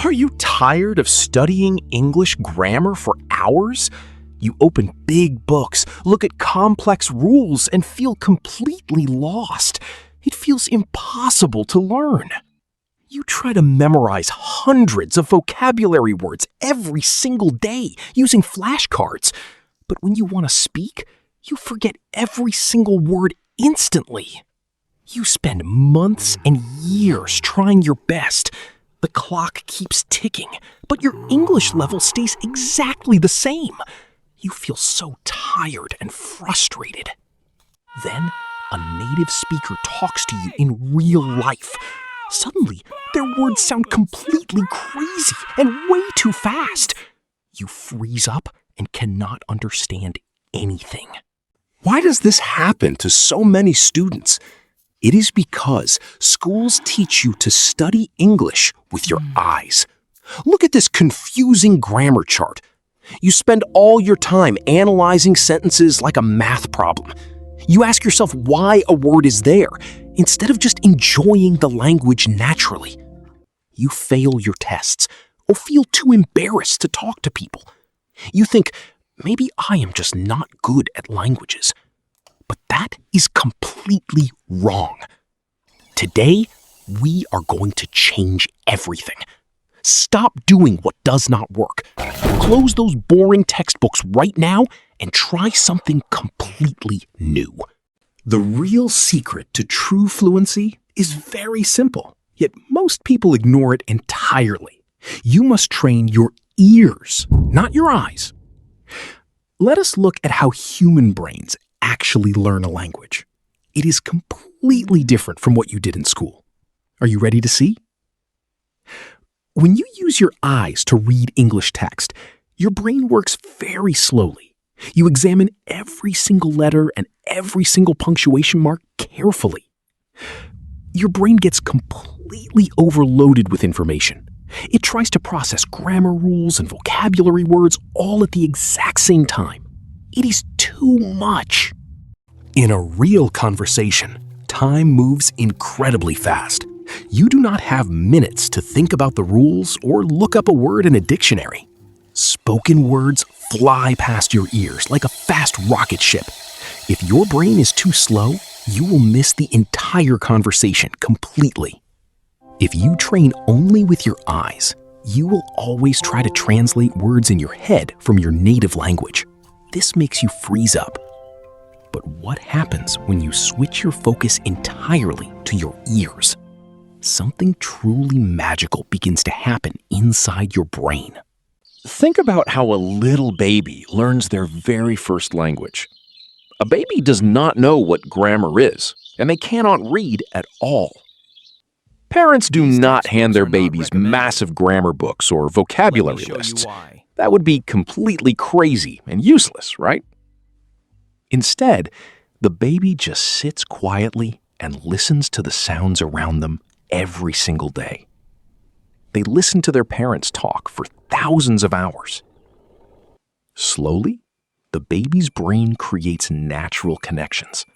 Are you tired of studying English grammar for hours? You open big books, look at complex rules, and feel completely lost. It feels impossible to learn. You try to memorize hundreds of vocabulary words every single day using flashcards. But when you want to speak, you forget every single word instantly. You spend months and years trying your best. The clock keeps ticking, but your English level stays exactly the same. You feel so tired and frustrated. Then, a native speaker talks to you in real life. Suddenly, their words sound completely crazy and way too fast. You freeze up and cannot understand anything. Why does this happen to so many students? It is because schools teach you to study English with your eyes. Look at this confusing grammar chart. You spend all your time analyzing sentences like a math problem. You ask yourself why a word is there, instead of just enjoying the language naturally. You fail your tests or feel too embarrassed to talk to people. You think, maybe I am just not good at languages. But that is completely wrong. Today, we are going to change everything. Stop doing what does not work. Close those boring textbooks right now and try something completely new. The real secret to true fluency is very simple, yet most people ignore it entirely. You must train your ears, not your eyes. Let us look at how human brains actually learn a language. It is completely different from what you did in school. Are you ready to see? When you use your eyes to read English text, your brain works very slowly. You examine every single letter and every single punctuation mark carefully. Your brain gets completely overloaded with information. It tries to process grammar rules and vocabulary words all at the exact same time. It is too much. In a real conversation, time moves incredibly fast. You do not have minutes to think about the rules or look up a word in a dictionary. Spoken words fly past your ears like a fast rocket ship. If your brain is too slow, you will miss the entire conversation completely. If you train only with your eyes, you will always try to translate words in your head from your native language. This makes you freeze up. But what happens when you switch your focus entirely to your ears? Something truly magical begins to happen inside your brain. Think about how a little baby learns their very first language. A baby does not know what grammar is, and they cannot read at all. Parents do not hand their babies massive grammar books or vocabulary lists. That would be completely crazy and useless, right? Instead, the baby just sits quietly and listens to the sounds around them every single day. They listen to their parents talk for thousands of hours. Slowly, the baby's brain creates natural connections.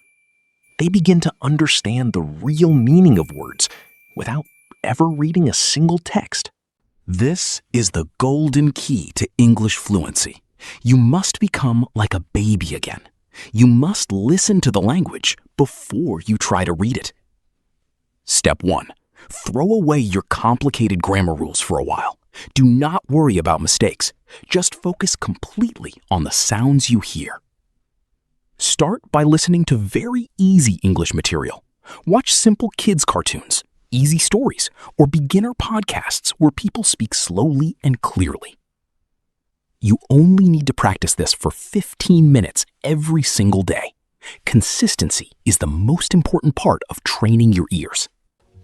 They begin to understand the real meaning of words without ever reading a single text. This is the golden key to English fluency. You must become like a baby again. You must listen to the language before you try to read it. Step 1. Throw away your complicated grammar rules for a while. Do not worry about mistakes. Just focus completely on the sounds you hear. Start by listening to very easy English material. Watch simple kids' cartoons, easy stories, or beginner podcasts where people speak slowly and clearly. You only need to practice this for 15 minutes every single day. Consistency is the most important part of training your ears.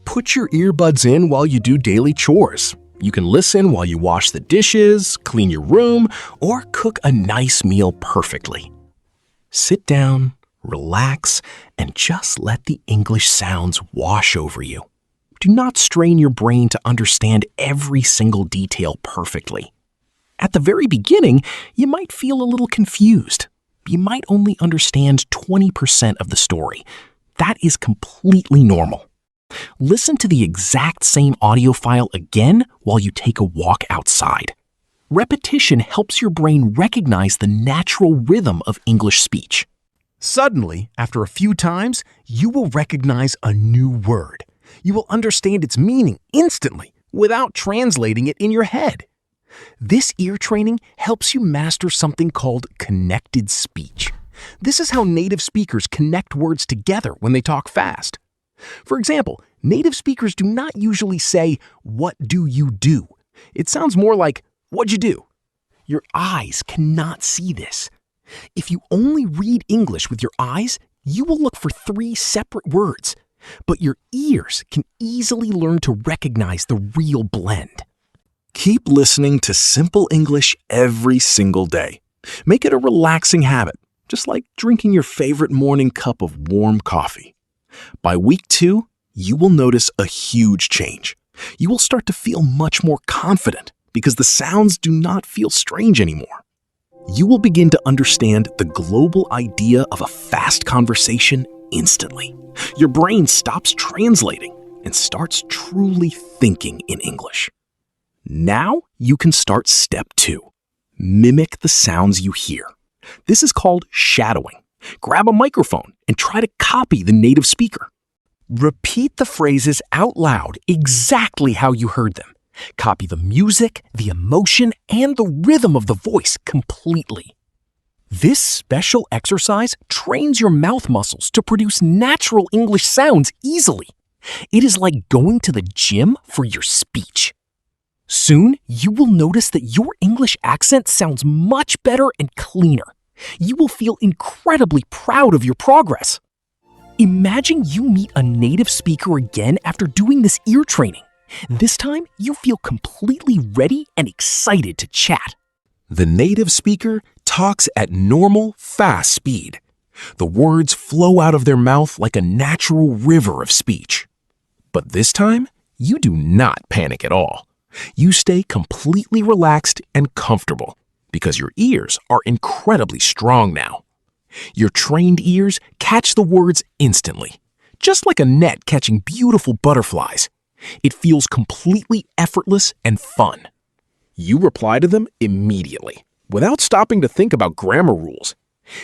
Put your earbuds in while you do daily chores. You can listen while you wash the dishes, clean your room, or cook a nice meal perfectly. Sit down, relax, and just let the English sounds wash over you. Do not strain your brain to understand every single detail perfectly. At the very beginning, you might feel a little confused. You might only understand 20% of the story. That is completely normal. Listen to the exact same audio file again while you take a walk outside. Repetition helps your brain recognize the natural rhythm of English speech. Suddenly, after a few times, you will recognize a new word. You will understand its meaning instantly without translating it in your head. This ear training helps you master something called connected speech. This is how native speakers connect words together when they talk fast. For example, native speakers do not usually say, "What do you do?" It sounds more like, "What'd you do?" Your eyes cannot see this. If you only read English with your eyes, you will look for 3 separate words. But your ears can easily learn to recognize the real blend. Keep listening to simple English every single day. Make it a relaxing habit, just like drinking your favorite morning cup of warm coffee. By week 2, you will notice a huge change. You will start to feel much more confident because the sounds do not feel strange anymore. You will begin to understand the global idea of a fast conversation instantly. Your brain stops translating and starts truly thinking in English. Now you can start step 2. Mimic the sounds you hear. This is called shadowing. Grab a microphone and try to copy the native speaker. Repeat the phrases out loud exactly how you heard them. Copy the music, the emotion, and the rhythm of the voice completely. This special exercise trains your mouth muscles to produce natural English sounds easily. It is like going to the gym for your speech. Soon, you will notice that your English accent sounds much better and cleaner. You will feel incredibly proud of your progress. Imagine you meet a native speaker again after doing this ear training. This time, you feel completely ready and excited to chat. The native speaker talks at normal, fast speed. The words flow out of their mouth like a natural river of speech. But this time, you do not panic at all. You stay completely relaxed and comfortable because your ears are incredibly strong now. Your trained ears catch the words instantly, just like a net catching beautiful butterflies. It feels completely effortless and fun. You reply to them immediately, without stopping to think about grammar rules.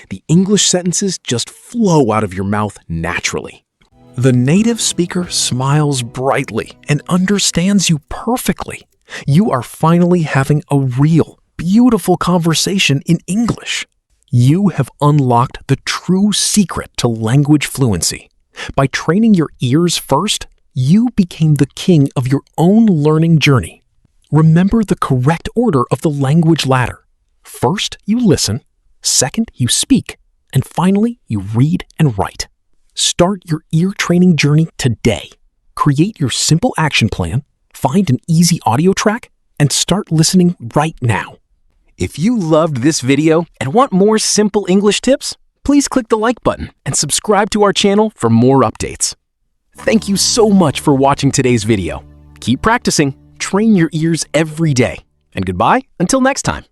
The English sentences just flow out of your mouth naturally. The native speaker smiles brightly and understands you perfectly. You are finally having a real, beautiful conversation in English. You have unlocked the true secret to language fluency. By training your ears first, you became the king of your own learning journey. Remember the correct order of the language ladder. First, you listen. Second, you speak. And finally, you read and write. Start your ear training journey today. Create your simple action plan, find an easy audio track, and start listening right now. If you loved this video and want more simple English tips, please click the like button and subscribe to our channel for more updates. Thank you so much for watching today's video. Keep practicing, train your ears every day, and goodbye until next time.